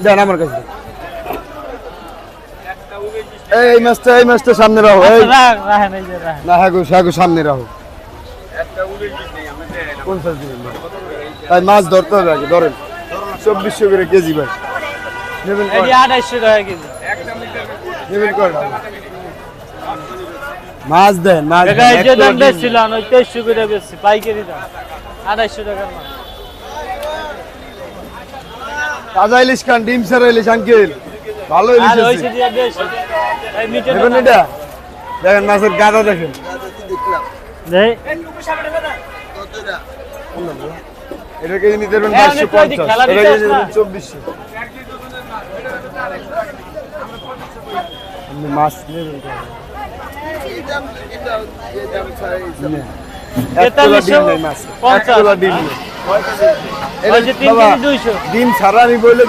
দেন আমার কাছে। এই মাছটা সামনে রাখো। এই না হাগু সামনে রাখো। কোন সাইজ দিবেন তাই মাছ ধরতে হবে আগে। ধরেন 2400 করে কেজি ভাই নেবেন। 2800 টাকা কেজি নেবেন কর মাছ দেন। মাছ যে দাম বেচছিলাম ওই 2300 করে বেচছি পাইকারি দাম 2800 টাকার মাছ। তাজা ইলিশ খান, ডিম ছাড়া ইলিশ আঙ্কেল, ভালো ইলিশ আর আছে। ওইসে দিয়ে বেশ এই মিটে দেখেন এটা, দেখেন মাছের গাদা দেখেন। দেই এটা কেজি নিতে পারবেন হ্যাঁ, 550, খেলা এটা দিতে কেজি আসলা। নেবেন 2400। আপনি মাছ নেবেন কত? এক তোলা ডিম নেই মাছ, 1 তোলা ডিম নেই। ওই যে 3 বাবা, কেজি 200 ডিম ছাড়া আমি বললে